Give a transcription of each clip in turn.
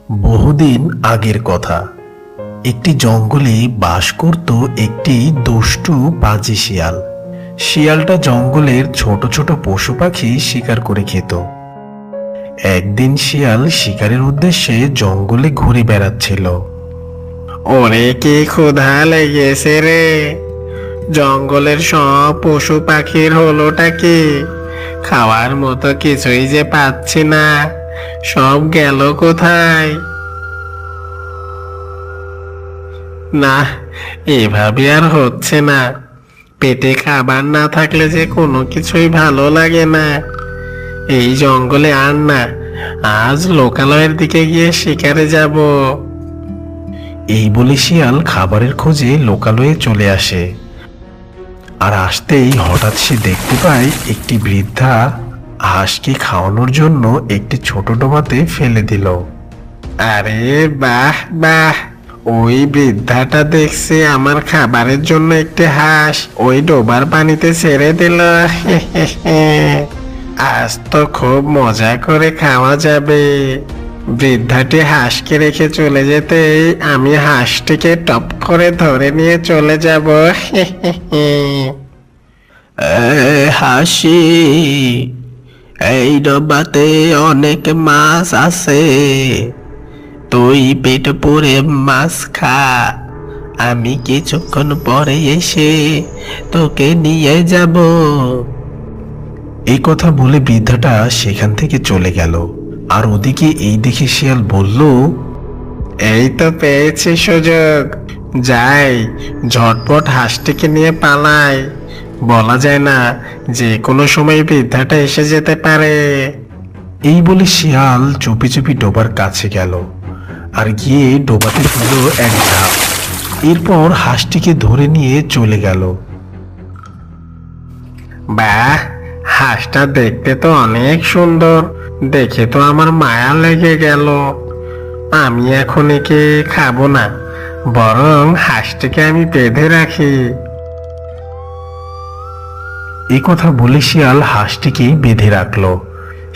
বহুদিন আগের কথা। একটি জঙ্গলে বাস করত একটি দুষ্টু পাজি শিয়াল। শিয়ালটা জঙ্গলের ছোট ছোট পশু পাখি শিকার করে খেত। একদিন শিয়াল শিকারের উদ্দেশ্যে জঙ্গলে ঘুরে বেড়াচ্ছিল। ওরে কি ক্ষুধা লেগেছে রে! জঙ্গলের সব পশু পাখির হলোটা কি? খাওয়ার মতো কিছুই যে পাচ্ছি না, সব গেল কোথায়? না, এভাবে আর হচ্ছে না। পেটে খাবার না থাকলে যে কোনো কিছুই ভালো লাগে না। এই জঙ্গলে আর না, আজ লোকালয়ের দিকে গিয়ে শিকারে যাব। এই বলে শিয়াল খাবারের খোঁজে লোকালয়ে চলে আসে। আর আসতেই হঠাৎ সে দেখতে পায় একটি বৃদ্ধা হাঁসকে খাওয়ানোর জন্য একটি ছোট ডোবাতে ফেলে দিল। আরে বাহ বাহ! ওই বৃদ্ধাটা দেখছি আমার খাবারের জন্য একটি হাঁস ওই ডোবার পানিতে ছেড়ে দিল। আজ তো খুব মজা করে খাওয়া যাবে। বৃদ্ধাটি হাঁসকে রেখে চলে যেতেই আমি হাঁসটিকে টপ করে ধরে নিয়ে চলে যাব। হাসি, এই ডোবাতে অনেক মাছ আছে, তুই পেট পুরে মাছ খা, আমি কিছুক্ষণ পরে এসে তোকে নিয়ে যাব। এই কথা বলে বৃদ্ধাটা সেখান থেকে চলে গেল। আর ওদিকে এই দেখে শিয়াল বলল, এই তো পেয়েছি সুযোগ, যাই ঝটপট হাঁসটিকে নিয়ে পালাই। বলা যায় না, যে কোনো সময় বৃদ্ধাটা এসে যেতে পারে। এই বলে শিয়াল চুপি চুপি ডোবার কাছে গেল আর গিয়ে ডোবাতে দিল এক ঝাঁপ। এরপর হাঁসটিকে ধরে নিয়ে চলে গেল। বাহ, হাঁসটা দেখতে তো অনেক সুন্দর, দেখে তো আমার মায়া লেগে গেল। আমি এখন একে খাবো না, বরং হাঁসটিকে আমি বেঁধে রাখি। এই কথা বলে শিয়াল হাঁসটিকে বেঁধে রাখলো।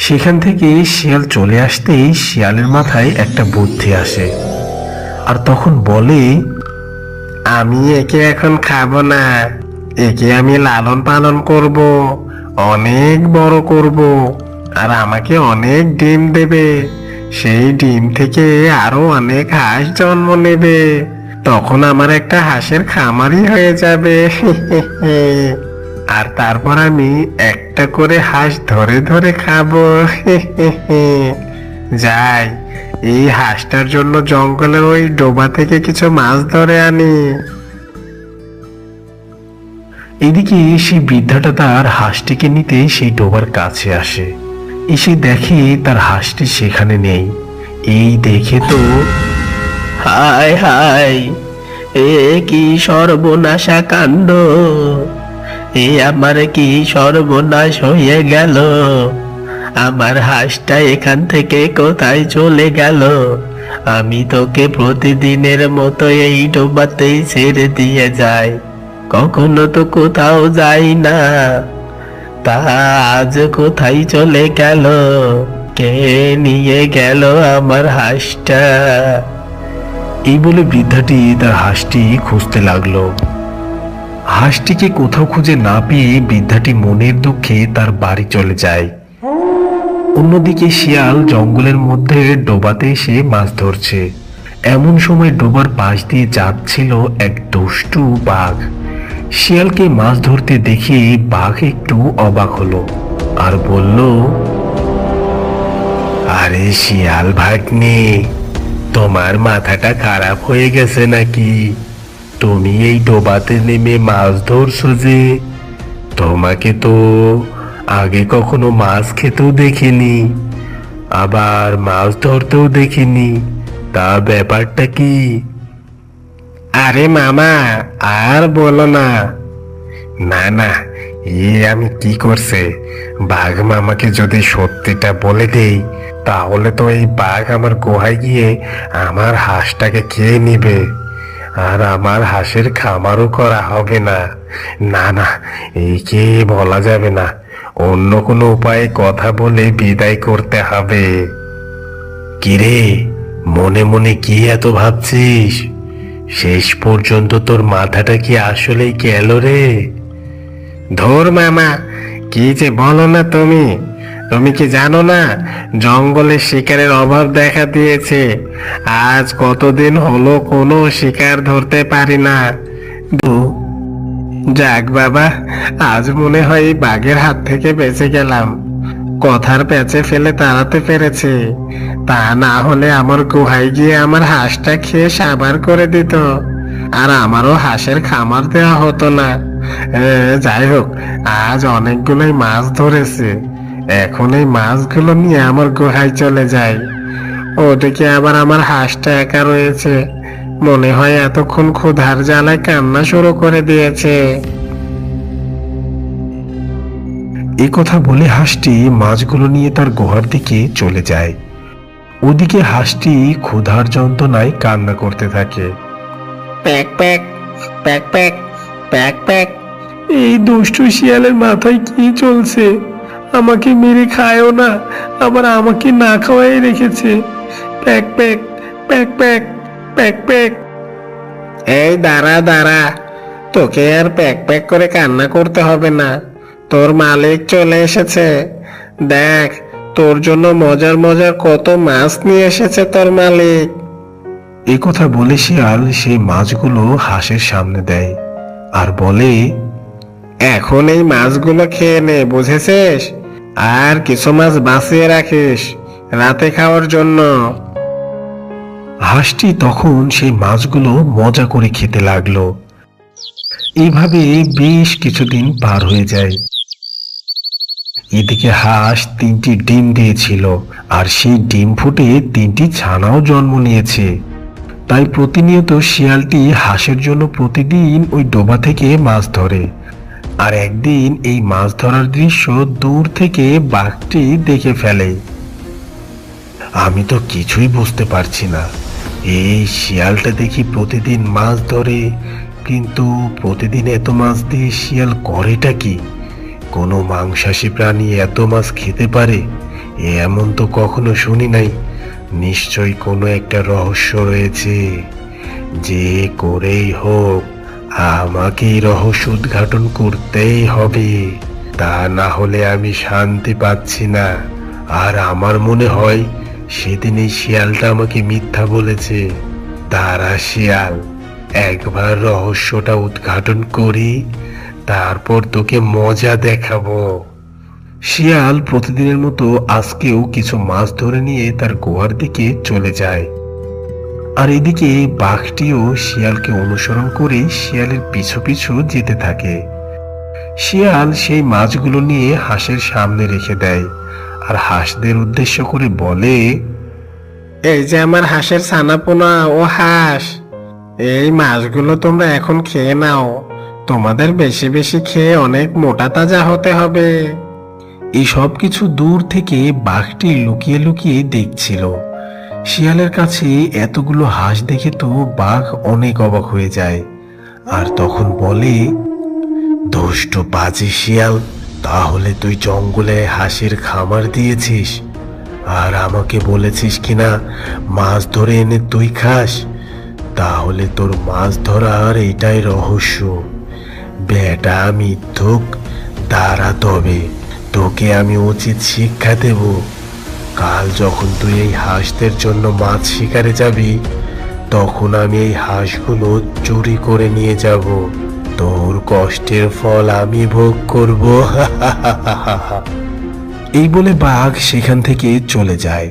সেখান থেকে শিয়াল চলে আসতেই শিয়ালের মাথায় একটা বুদ্ধি আসে। আর তখন বলে, আমি একে এখন খাবো না, একে আমি লালন পালন করব, অনেক বড় করব, আর আমাকে অনেক ডিম দেবে। সেই ডিম থেকে আরো অনেক হাঁস জন্ম নেবে। তখন আমার একটা হাঁসের খামারই হয়ে যাবে। আর তারপর আমি একটা করে হাঁস ধরে ধরে খাবো। যাই, এই হাঁসটার জন্য জঙ্গলের ওই ডোবা থেকে কিছু মাছ ধরে আনি। এদিকে সেই বৃদ্ধাটা তার হাঁসটিকে নিতে সেই ডোবার কাছে আসে। এসে দেখে তার হাঁসটি সেখানে নেই। এই দেখে তো, হায় হায়, এ কি সর্বনাশা কাণ্ড! এ আমার কি সর্বনাশ হয়ে গেল! আমার হাঁসটা এখান থেকে কোথায় চলে গেল? আমি তোকে প্রতিদিনের মতো এই ডোবাতেই ছেড়ে দিয়ে যাই, কখনো তো কোথাও যাই না, তা আজ কোথায় চলে গেল? কে নিয়ে গেল আমার হাঁসটা? এই বলে বৃদ্ধাটি তার হাঁসটি খুঁজতে লাগলো। হাঁসটিকে কোথাও খুঁজে না পেয়ে বৃদ্ধাটি মনের দুঃখে তার বাড়ি চলে যায়। অন্যদিকে শিয়াল জঙ্গলের মধ্যে ডোবাতে এসে মাছ ধরছে। এমন সময় ডোবার পাশ দিয়ে যাচ্ছিল এক দুষ্টু বাঘ। শিয়ালকে মাছ ধরতে দেখে বাঘ একটু অবাক হলো আর বলল, আরে শিয়াল ভাগ্নে, তোমার মাথাটা খারাপ হয়ে গেছে নাকি? তুমি এই ডোবাতে নেমে মাছ ধরছো যে? তোমাকে তো আগে কখনো মাছ খেতেও দেখিনি, আবার মাছ ধরতেও দেখিনি, তা ব্যাপারটা কি? আরে মামা, আর বলো না। না না, আমি কি করছে, বাঘ মামাকে যদি সত্যিটা বলে দেই, তাহলে তো এই বাঘ আমার গুহায় গিয়ে আমার হাঁসটাকে খেয়ে নিবে, আর আমার হাঁসের খামারও করা হবে না। না না, একে বলা যাবে না, অন্য কোনো উপায়ে কথা বলে বিদায় করতে হবে। কিরে, মনে মনে কি এত ভাবছিস? শেষ পর্যন্ত তোর মাথাটা কি আসলেই গেল রে? ধুর মামা, কি যে বলো না তুমি! তুমি কি জানো না, জঙ্গলে শিকারের অভাব দেখা দিয়েছে। আজ কতদিন হলো কোনো শিকার ধরতে পারি না। যাক বাবা, আজ মনে হয় এই বাঘের হাত থেকে বেঁচে গেলাম। কথার পেঁচে ফেলে তাড়াতে পেরেছে, তা না হলে আমার গুহায় গিয়ে আমার হাঁসটা খেয়ে সাবার করে দিত, আর আমারও হাঁসের খামার দেওয়া হতো না। যাই হোক, আজ অনেকগুলোই মাছ ধরেছে। এখন এই মাছগুলো নিয়ে আমার গুহায় চলে যাই। ওদিকে আবার আমার হাঁসটা একা রয়েছে, মনে হয় এতক্ষণ ক্ষুধার জ্বালায় কান্না শুরু করে দিয়েছে। এই কথা বলে হাঁসটি মাছগুলো নিয়ে তার গুহার দিকে চলে যায়। ওদিকে হাঁসটি ক্ষুধার যন্ত্রণায় কান্না করতে থাকে। Pack pack pack pack pack pack. এই দুষ্টু শিয়ালের মাথায় কি চলছে? আমাকে মেরে খায়ও না, আবার আমাকে না খাওয়াই রেখেছে। Pack pack pack pack pack pack. এই দাঁড়া দাঁড়া, তোকে আর প্যাক প্যাক করে কান্না করতে হবে না। তোর মালিক চলে এসেছে। দেখ, তোর জন্য মজার মজার কত মাছ নিয়ে এসেছে তোর মালিক। এই কথা বলে শিয়াল সেই মাছগুলো হাঁসের সামনে দেয় আর বলে, এখন এই মাছগুলো খেয়ে নে, বুঝেছিস? আর কিছু মাছ বাঁচিয়ে রাখিস রাতে খাওয়ার জন্য। হাঁসটি তখন সেই মাছগুলো মজা করে খেতে লাগলো। এইভাবে বেশ কিছুদিন পার হয়ে যায়। এদিকে হাঁস 3টি ডিম দিয়েছিল, আর সেই ডিম ফুটে 3টি ছানাও জন্ম নিয়েছে। তাই প্রতিনিয়ত শিয়ালটি হাঁসের জন্য প্রতিদিন ওই ডোবা থেকে মাছ ধরে। আর একদিন এই মাছ ধরার দৃশ্য দূর থেকে বাঘটি দেখে ফেলে। আমি তো কিছুই বুঝতে পারছি না, এই শিয়ালটা দেখি প্রতিদিন মাছ ধরে, কিন্তু প্রতিদিন এত মাছ দিয়ে শিয়াল করেটা কি? কোনো মাংসাশী প্রাণী এত মাছ খেতে পারে এমন তো কখনো শুনি নাই। নিশ্চয়ই কোনো একটা রহস্য রয়েছে। যে করেই হোক আমাকে এই রহস্য উদ্ঘাটন করতেই হবে, তা না হলে আমি শান্তি পাচ্ছি না। আর আমার মনে হয় সেদিন এই শিয়ালটা আমাকে মিথ্যা বলেছে। তারা শিয়াল, একবার রহস্যটা উদ্ঘাটন করি, তারপর তোকে মজা দেখাবো। শিয়াল প্রতিদিনের মতো আজকেও কিছু মাছ ধরে নিয়ে তার গুহার দিকে চলে যায়। আর এদিকে বাঘটিও শিয়ালকে অনুসরণ করে শিয়ালের পিছু পিছু যেতে থাকে। শিয়াল সেই মাছগুলো নিয়ে হাঁসের সামনে রেখে দেয়, আর হাঁসদের উদ্দেশ্য করে বলে, এই যে আমার হাঁসের ছানাপোনা ও হাঁস, এই মাছগুলো তোমরা এখন খেয়ে নাও। তোমাদের বেশি বেশি খেয়ে অনেক মোটা তাজা হতে হবে। এই সব কিছু দূর থেকে বাঘটি লুকিয়ে লুকিয়ে দেখছিল। শিয়ালের কাছে এতগুলো হাঁস দেখে তো বাঘ অনেক অবাক হয়ে যায়, আর তখন বলে, দুষ্ট বাজে শিয়াল, তাহলে তুই জঙ্গলে হাঁসের খামার দিয়েছিস, আর আমাকে বলেছিস কিনা মাছ ধরে এনে তুই খাস? তাহলে তোর মাছ ধরার এটাই রহস্য। বেটা মিথ্যুক, দাঁড়া, তবে তোকে আমি উচিত শিক্ষা দেব। কাল যখন তুই এই হাঁসদের জন্য মাছ শিকারে যাবি, তখন আমি এই হাঁসগুলো চুরি করে নিয়ে যাব। তোর কষ্টের ফল আমি ভোগ করব। এই বলে বাঘ সেখান থেকে চলে যায়।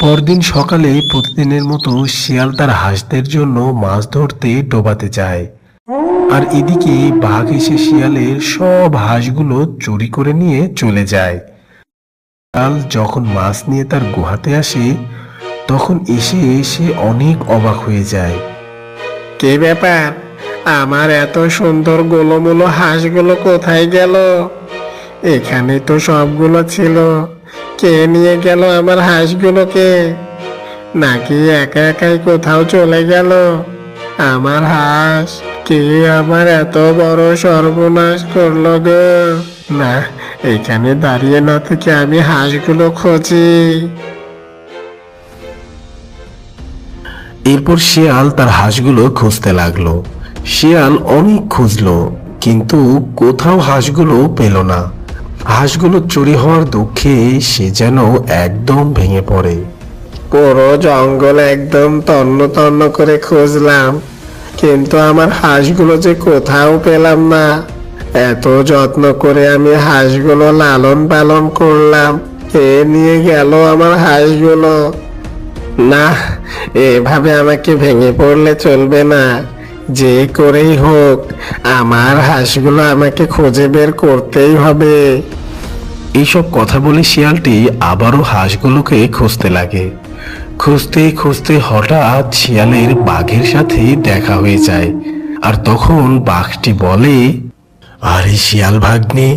পরদিন সকালে প্রতিদিনের মতো শিয়াল তার হাঁসদের জন্য মাছ ধরতে ডোবাতে যায়। আর এদিকে বাঘ এসে শিয়ালের সব হাঁসগুলো চুরি করে নিয়ে চলে যায়। শিয়াল যখন মাছ নিয়ে তার গুহাতে আসে, তখন এসে সে অনেক অবাক হয়ে যায়। কি ব্যাপার, আমার এত সুন্দর গোলমোলো হাঁসগুলো কোথায় গেল? এখানে তো সবগুলো ছিল। কে নিয়ে গেল আমার হাঁসগুলোকে? নাকি একা একাই কোথাও চলে গেল আমার হাঁস? কে আমার এত বড় সর্বনাশ করলো গো? না, এখানে দাঁড়িয়ে না থেকে আমি হাঁসগুলো খুঁজি। এরপর শিয়াল তার হাঁসগুলো খুঁজতে লাগলো। শিয়াল অনেক খুঁজলো, কিন্তু কোথাও হাঁসগুলো পেল না। হাঁসগুলো চুরি হওয়ার দুঃখে সে যেন একদম ভেঙে পড়ে। পুরো জঙ্গল একদম তন্ন তন্ন করে খুঁজলাম, কিন্তু আমার হাঁসগুলো যে কোথাও পেলাম না। এত যত্ন করে আমি হাঁসগুলো লালন পালন করলাম, কে নিয়ে গেল আমার হাঁসগুলো? না, এভাবে আমাকে ভেঙে পড়লে চলবে না। যে করেই হোক আমার হাঁসগুলো আমাকে খুঁজে বের করতেই হবে। এইসব কথা বলে শিয়ালটি আবারও হাঁসগুলোকে খুঁজতে লাগে। খুঁজতে খুঁজতে হঠাৎ শিয়ালের বাঘের সাথে দেখা হয়ে যায়। আর তখন বাঘটি বলে, আরে শিয়াল ভাগ্নে,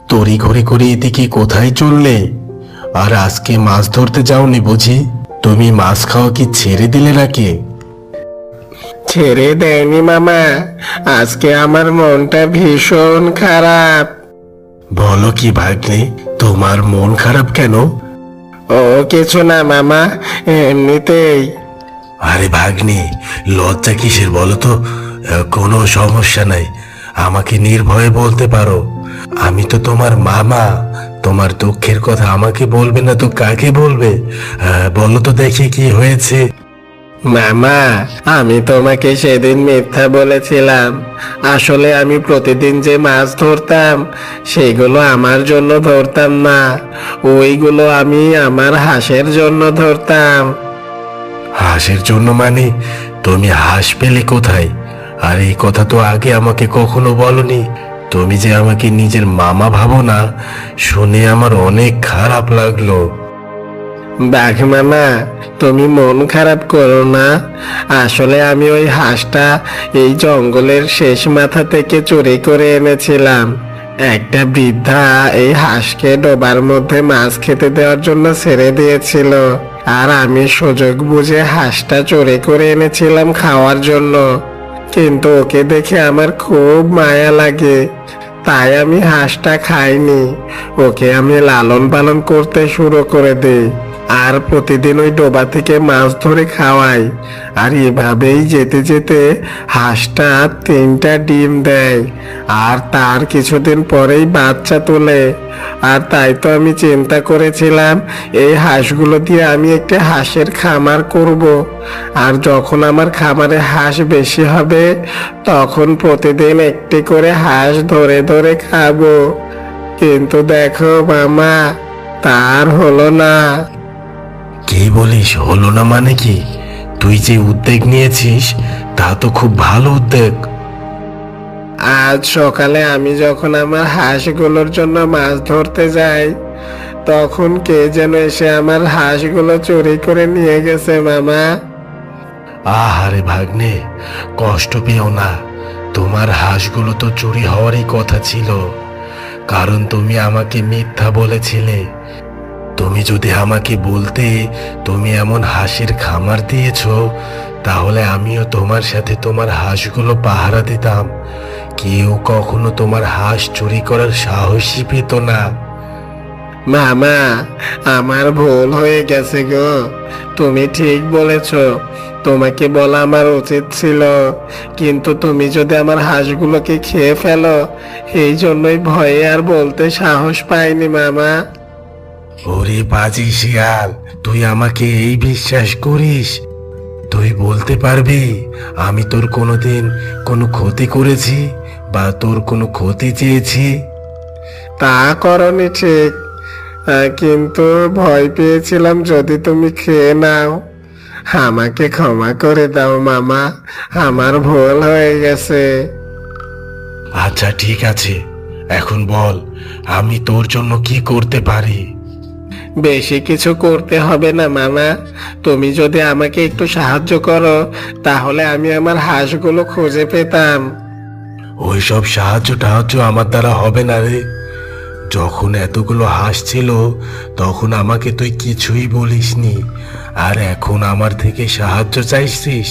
তড়ি ঘড়ি করে এদিকে কোথায় চললে? আর আজকে মাছ ধরতে যাওনি বুঝি? তুমি মাছ খাওয়া কি ছেড়ে দিলে নাকি? ছেড়ে দেয়নি মামা, আজকে আমার মনটা ভীষণ খারাপ। বলো কি ভাগ্নে, তোমার মন খারাপ কেন? ও কিছু না মামা, এমনিতেই। আরে ভাগ্নে, লজ্জা কিসের বলো তো? কোনো সমস্যা নাই, আমাকে নির্ভয়ে বলতে পারো। আমি তো তোমার মামা। তোমার দুঃখের কথা আমাকে বলবে না তো কাকে বলবে? বলো তো দেখি কি হয়েছে। মামা, আমি তোমাকে সেদিন মিথ্যা বলেছিলাম। আসলে আমি প্রতিদিন যে মাছ ধরতাম সেগুলো আমার জন্য ধরতাম না, ওইগুলো আমি আমার হাঁসের জন্য ধরতাম। হাঁসের জন্য মানে? তুমি হাঁস পেলে কোথায়? আর এই কথা তো আগে আমাকে কখনো বলনি। তুমি যে আমাকে নিজের মামা ভাবো না, শুনে আমার অনেক খারাপ লাগলো। বাঘ মামা, তুমি মন খারাপ করো না। আসলে আমি ওই হাঁসটা এই জঙ্গলের শেষ মাথা থেকে চুরি করে এনেছিলাম। একটা বৃদ্ধা এই হাঁসকে ডোবার মধ্যে মাছ খেতে দেওয়ার জন্য ছেড়ে দিয়েছিল, আর আমি সুযোগ বুঝে হাঁসটা চুরি করে এনেছিলাম খাওয়ার জন্য। কিন্তু ওকে দেখে আমার খুব মায়া লাগে, তাই আমি হাঁসটা খাইনি। ওকে আমি লালন পালন করতে শুরু করে দিই, আর প্রতিদিন ওই ডোবা থেকে মাছ ধরে খাওয়াই। আর এভাবেই যেতে যেতে হাঁসটা 3টা ডিম দেয়, আর তার কিছুদিন পরেই বাচ্চা তোলে। আর তাই তো আমি চিন্তা করেছিলাম এই হাঁসগুলো দিয়ে আমি একটা হাঁসের খামার করব। আর যখন আমার খামারে হাঁস বেশি হবে তখন প্রতিদিন একটি করে হাঁস ধরে ধরে খাবো। কিন্তু দেখো মামা, তার হলো না। কি বলিস হলো না মানে কি? তুই যে উদ্যোগ নিয়েছিস তা তো খুব ভালো উদ্যোগ। আজ সকালে আমি যখন আমার হাঁসগুলোর জন্য মাছ ধরতে যাই, তখন কে যেন এসে আমার হাঁসগুলো চুরি করে নিয়ে গেছে মামা। আহারে ভাগ্নে, কষ্ট পেও না। তোমার হাঁসগুলো তো চুরি হওয়ারই কথা ছিল, কারণ তুমি আমাকে মিথ্যা বলেছিলে। তুমি যদি আমাকে বলতে তুমি এমন হাঁসের খামার দিয়েছো, তাহলে আমিও তোমার সাথে তোমার হাঁসগুলো পাহারা দিতাম। কেউ কখনো তোমার হাঁস চুরি করার সাহসই পেত না। মামা, আমার ভুল হয়ে গেছে গো। তুমি ঠিক বলেছ, তোমাকে বলা আমার উচিত ছিল। কিন্তু তুমি যদি আমার হাঁসগুলোকে খেয়ে ফেলো, এই জন্যই ভয়ে আর বলতে সাহস পাইনি মামা। ওরে বাজি শিয়াল, তুই আমাকে এই বিশ্বাস করিস? তুই বলতে পারবি আমি তোর কোনোদিন কোনো ক্ষতি করেছি বা তোর কোনো ক্ষতি চেয়েছি? তা করনি ঠিক, কিন্তু ভয় পেয়েছিলাম যদি তুমি খেয়ে নাও। আমাকে ক্ষমা করে দাও মামা, আমার ভুল হয়ে গেছে। আচ্ছা ঠিক আছে, এখন বল আমি তোর জন্য কি করতে পারি? বেশি কিছু করতে হবে না মামা, তুমি যদি আমাকে একটু সাহায্য করো তাহলে আমি আমার হাঁসগুলো খুঁজে পেতাম। ওইসব সাহায্য টাহায্য আমার দ্বারা হবে না রে। যখন এতগুলো হাঁস ছিল তখন আমাকে তুই কিছুই বলিসনি, আর এখন আমার থেকে সাহায্য চাইছিস?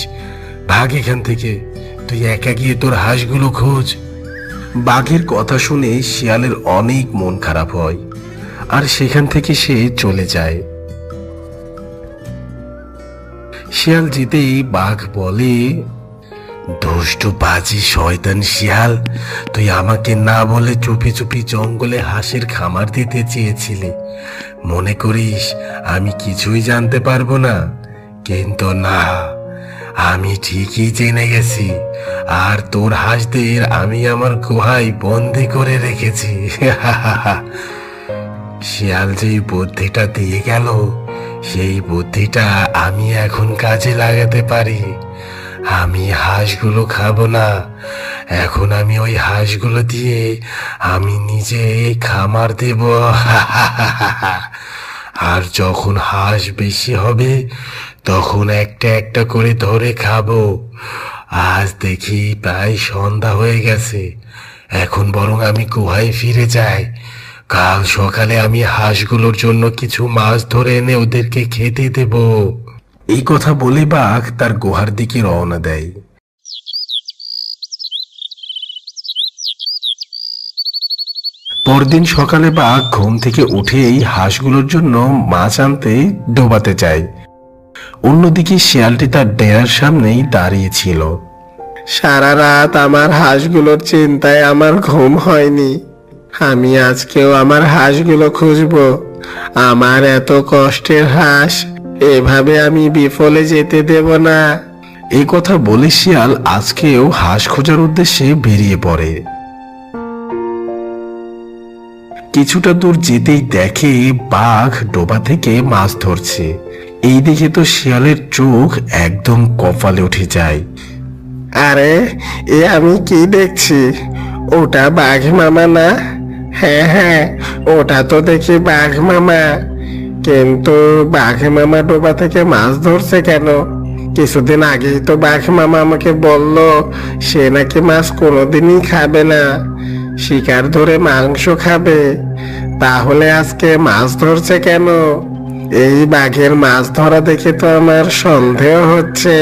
ভাগ এখান থেকে, তুই একা গিয়ে তোর হাঁসগুলো খোঁজ। বাঘের কথা শুনে শিয়ালের অনেক মন খারাপ হয় আর সেখান থেকে সে চলে যায়। শিয়াল যেতেই বাঘ বলে, দুষ্টু বাজি শয়তান শিয়াল, তুই আমাকে না বলে চুপি চুপি জঙ্গলে হাঁসের খামার দিতে চেয়েছিলি। মনে করিস আমি কিছুই জানতে পারবো না? কিন্তু না, আমি ঠিকই জেনে গেছি, আর তোর হাঁসদের আমি আমার গুহায় বন্দি করে রেখেছি। শিয়াল যেই বুদ্ধিটা দিয়ে গেল, সেই বুদ্ধিটা আমি এখন কাজে লাগাতে পারি। আমি হাঁসগুলো খাবো না, এখন আমি ওই হাঁসগুলো দিয়ে আমি নিজে খামার দেব। আর যখন হাঁস বেশি হবে তখন একটা একটা করে ধরে খাবো। আজ দেখি প্রায় সন্ধ্যা হয়ে গেছে, এখন বরং আমি গুহায় ফিরে যাই। কাল সকালে আমি হাঁসগুলোর জন্য কিছু মাছ ধরে এনে ওদেরকে খেতে দেব। এই কথা বলে বাঘ তার গুহার দিকে রওনা দেয়। পরদিন সকালে বাঘ ঘুম থেকে উঠেই হাঁসগুলোর জন্য মাছ আনতে ডোবাতে যায়। অন্যদিকে শিয়ালটি তার ডেরার সামনেই দাঁড়িয়েছিল। সারা রাত আমার হাঁসগুলোর চিন্তায় আমার ঘুম হয়নি। আমি আজকেও আমার হাঁসগুলো খুঁজবো। আমার এত কষ্টের হাঁস এভাবে আমি বিফলে যেতে দেব না। এই কথা বলে শিয়াল আজকেও হাঁস খোঁজার উদ্দেশ্যে বেরিয়ে পড়ে। কিছুটা দূর যেতেই দেখে বাঘ ডোবা থেকে মাছ ধরছে। এই দেখে তো শিয়ালের চোখ একদম কপালে উঠে যায়। আরে, এ আমি কি দেখছি? ওটা বাঘ মামা না? হ্যাঁ হ্যাঁ, ওটা তো দেখি বাঘ মামা। কিন্তু বাঘ মামা ডোবা থেকে মাছ ধরছে কেন? কিছুদিন আগেই তো বাঘ মামা আমাকে বলল সে নাকি মাছ কোনোদিনই খাবে না, শিকার ধরে মাংস খাবে। তাহলে আজকে মাছ ধরছে কেন? এই বাঘের মাছ ধরা দেখে তো আমার সন্দেহ হচ্ছে।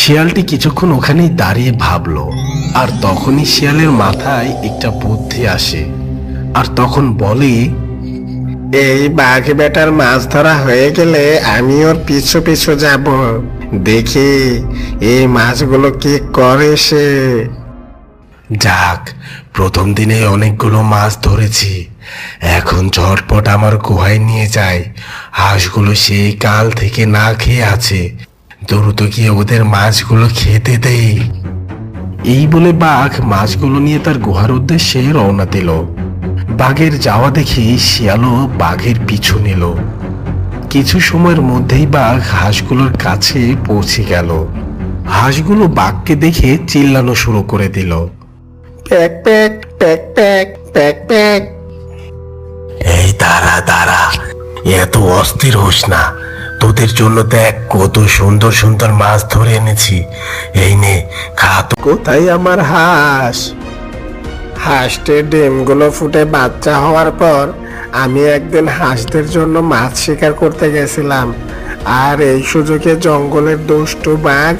শিয়ালটি কিছুক্ষণ ওখানেই দাঁড়িয়ে ভাবলো, আর তখনই শিয়ালের মাথায় একটা বুদ্ধি আসে, আর তখন বলে, এই বাঘ বেটার মাছ ধরা হয়ে গেলে আমি ওর পিছু পিছু যাব, দেখি এই মাছগুলো কি করে সে। যাক, প্রথম দিনে অনেকগুলো মাছ ধরেছি, এখন ঝটপট আমার গুহায় নিয়ে যাই। হাঁসগুলো সেই কাল থেকে না খেয়ে আছে, দ্রুত গিয়ে ওদের মাছগুলো খেতে দেই। এই বলে বাঘ মাছগুলো নিয়ে তার গুহার উদ্দেশ্যে রওনা দিল। বাঘের যাওয়া দেখে শিয়ালও বাঘের পিছু নিল। কিছু সময়ের মধ্যেই বাঘ হাঁসগুলোর কাছে পৌঁছে গেল। হাঁসগুলো বাঘকে দেখে চিল্লানো শুরু করে দিল, pack pack pack pack pack pack. এই দাঁড়া দাঁড়া, এত অস্থির হোস না, তোদের জন্য দেখ কত সুন্দর সুন্দর মাছ ধরে এনেছি, এই নে খা। তো কোথায় আমার হাঁস? হাঁসটির ডিমগুলো ফুটে বাচ্চা হওয়ার পর আমি একদিন হাঁসদের জন্য মাছ শিকার করতে গেছিলাম, আর এই সুযোগে জঙ্গলের দুষ্টু বাঘ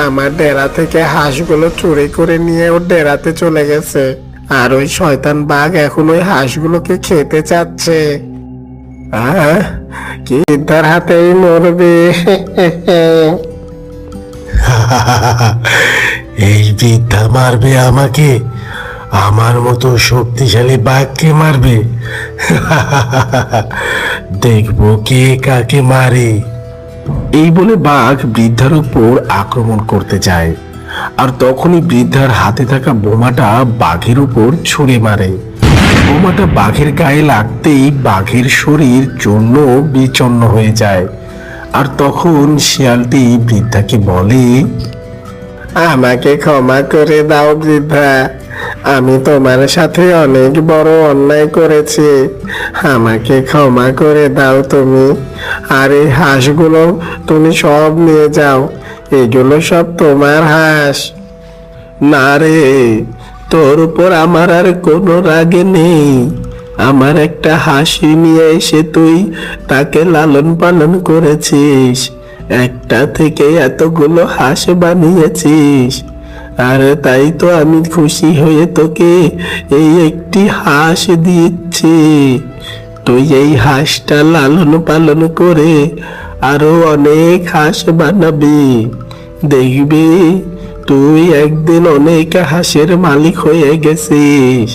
আমার ডেরা থেকে হাঁসগুলো চুরি করে নিয়ে ওর ডেরাতে চলে গেছে, আর ওই শয়তান বাঘ এখন ওই হাঁসগুলোকে খেতে চাচ্ছে। কি তার হাতেই মরবে। এই বৃদ্ধা মারবে আমাকে? আমার মতো শক্তিশালী বাঘকে মারবে? দেখবো কে কাকে মারে। এই বলে বাঘ বৃদ্ধার উপর আক্রমণ করতে যায়, আর তখনই বৃদ্ধার হাতে থাকা বোমাটা বাঘের উপর ছুঁড়ে মারে। বোমাটা বাঘের গায়ে লাগতেই বাঘের শরীর চূর্ণ বিচন্ন হয়ে যায়। আর তখন শিয়ালটি বৃদ্ধাকে বলে, আমাকে ক্ষমা করে দাও বৃদ্ধা, আমি তোমার সাথে অনেক বড় অন্যায় করেছি, আমাকে ক্ষমা করে দাও তুমি। আর এই হাঁসগুলো তুমি সব নিয়ে যাও, এগুলো সব তোমার হাঁস। না রে, তোর উপর আমার আর কোনো রাগে নেই। আমার একটা হাসি নিয়ে এসে তুই তাকে লালন পালন করেছিস, একটা থেকে এতগুলো হাঁস বানিয়েছিস। আর তাই তো আমি খুশি হয়ে তোকে এই একটি হাঁস দিচ্ছি। তুই এই হাঁসটা লালন পালন করে আরো অনেক হাঁস বানাবি, দেখবি তুই একদিন অনেক হাঁসের মালিক হয়ে গেছিস।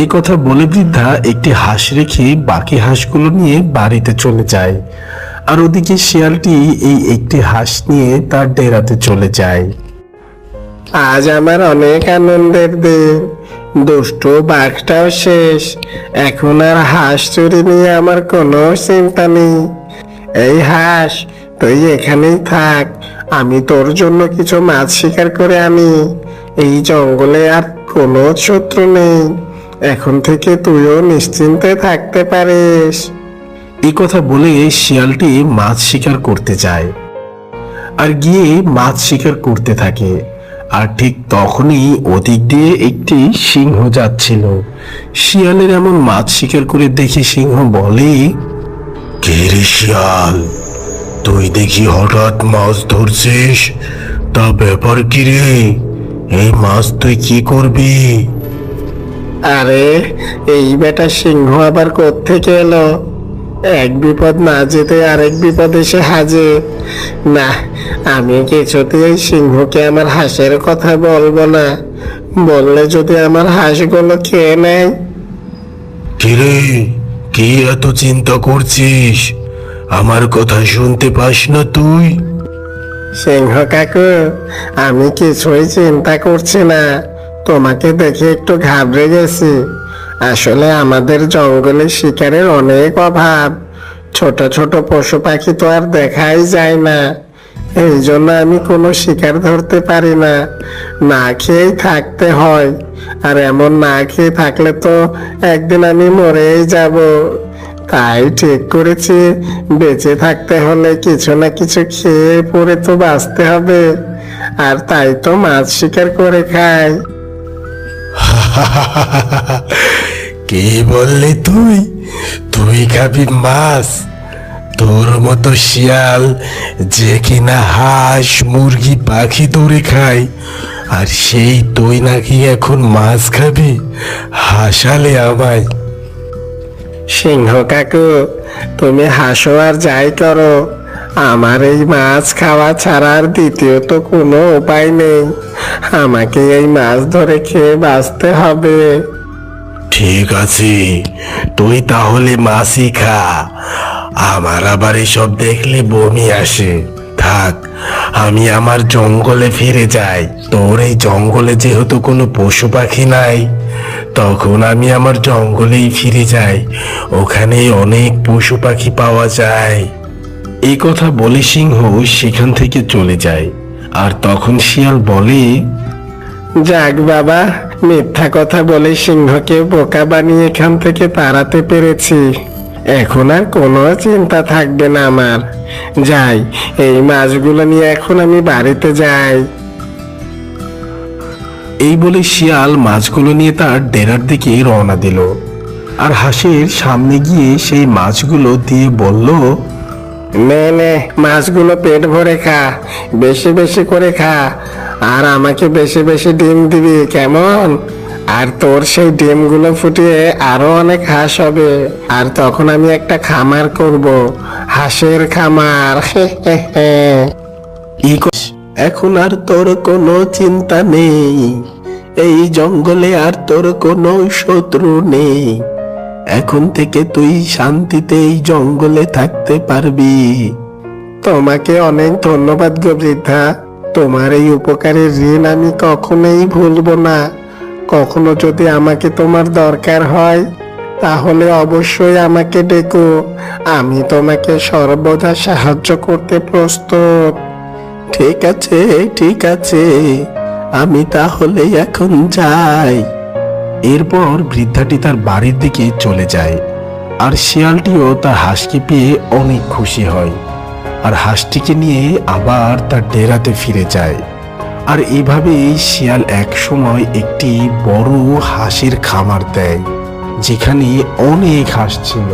এই কথা বলে বৃদ্ধা একটি হাঁস রেখে বাকি হাঁসগুলো নিয়ে বাড়িতে চলে যায়। আর ওদিকে শিয়ালটি এই একটি হাঁস নিয়ে তার ডেরাতে চলে যায়। আজ আমার অনেক আনন্দের দিন, দুষ্টু বাঘটাও শেষ, এখন আর হাঁস চুরি নিয়ে আমার কোনো চিন্তা নেই। এই হাঁস, তুই এখানেই থাক, আমি তোর জন্য কিছু মাছ শিকার করে আনি। এই জঙ্গলে আর কোনো শত্রু নেই, এখন থেকে তুইও নিশ্চিন্তে থাকতে পারিস। এই কথা বলে শিয়ালটি মাছ শিকার করতে যায় আর গিয়ে মাছ শিকার করতে থাকে। আর ঠিক তখনই ওদিক দিয়ে একটি সিংহ যাচ্ছিল। শিয়ালের এমন মাছ শিকার করে দেখে সিংহ বলে, কে রে শিয়াল, তুই দেখি হঠাৎ মাছ ধরছিস, তা ব্যাপার কি রে? এই মাছ তুই কি করবি? আরে এই বেটা সিংহ আবার কোত্থেকে এলো? এক বিপদ না যেতে আরেক বিপদ এসে হাজির। না, আমি কিছুতেই সিংহকে আমার হাঁসের কথা বলবো না, বললে যদি আমার হাঁসগুলো খেয়ে নেয়। কিরে, কি এত চিন্তা করছিস? আমার কথা শুনতে পাস না তুই? সিংহ কাকু, আমি কিছুই চিন্তা করছি না, তোমাকে দেখে একটু ঘাবড়ে গেছি। আসলে আমাদের জঙ্গলে শিকারের অনেক অভাব, ছোট ছোট পশু পাখি তো আর দেখাই যায় না, এই জন্য আমি কোনো শিকার ধরতে পারি না, না খেয়েই থাকতে হয়। আর এমন না খেয়ে থাকলে তো একদিন আমি মরেই যাব। তাই ঠিক করেছি, বেঁচে থাকতে হলে কিছু না কিছু খেয়ে পরে তো বাঁচতে হবে, আর তাই তো মাছ শিকার করে খাই। কি বললি তুই? তুই খাবি মাছ? তোর মতো শিয়াল যে কিনা হাঁস মুরগি পাখি ধরে খায়, আর সেই তুই নাকি এখন মাছ খাবি? হাসালে আমায়। সিংহ কাকু, তুমি হাসো আর যাই করো, আমার এই মাছ খাওয়া ছাড়া আর দ্বিতীয়ত কোনো উপায় নেই। আমাকে এই মাছ ধরে খেয়ে বাঁচতে হবে। ঠিক আছে, তুই তাহলে মাছই খা, আমার আবার এসব দেখলে বমি আসে। থাক, আমি আমার জঙ্গলে ফিরে যাই। তোর এই জঙ্গলে যেহেতু কোনো পশু পাখি নাই, তখন আমি আমার জঙ্গলেই ফিরে যাই, ওখানে অনেক পশু পাখি পাওয়া যায়। এই কথা বলে সিংহ সেখান থেকে চলে যায়। আর তখন শিয়াল বলে, যাক বাবা, মিথ্যা কথা বলে সিংহকে বোকা বানিয়ে এখান থেকে তাড়াতে পেরেছি, এখন আর কোনো চিন্তা থাকবে না আমার। যাই, এই মাছগুলো নিয়ে এখন আমি বাড়িতে যাই। এই বলে শিয়াল মাছগুলো নিয়ে তার ডেরার দিকে রওনা দিল। আর হাঁসের সামনে গিয়ে সেই মাছগুলো দিয়ে বলল, নে নে, মাছগুলো পেট ভরে খা, বেশি বেশি করে খা, আর আমাকে বেশি বেশি ডিম দিবি, কেমন? আর তোর সেই ডিমগুলো ফুটিয়ে আরো অনেক হাঁস হবে, আর তখন আমি একটা খামার করব, হাঁসের খামার। এখন আর তোর কোনো চিন্তা নেই, এই জঙ্গলে আর তোর কোনো শত্রু নেই, এখন থেকে তুই শান্তিতে এই জঙ্গলে থাকতে পারবি। তোমাকে অনেক ধন্যবাদ গো বৃদ্ধা, তোমার এই উপকারের ঋণ আমি কখনোই ভুলবো না। কখনো যদি আমাকে তোমার দরকার হয় তাহলে অবশ্যই আমাকে ডেকো, আমি তোমাকে সর্বদা সাহায্য করতে প্রস্তুত। ঠিক আছে, ঠিক আছে, আমি তাহলে এখন যাই। এরপর বৃদ্ধাটি তার বাড়ির দিকে চলে যায়। আর শিয়ালটিও তার হাঁসকে পেয়ে অনেক খুশি হয়, আর হাঁসটিকে নিয়ে আবার তার ডেরাতে ফিরে যায়। আর এভাবেই শিয়াল এক সময় একটি বড় হাঁসের খামার দেয়, যেখানে অনেক হাঁস ছিল।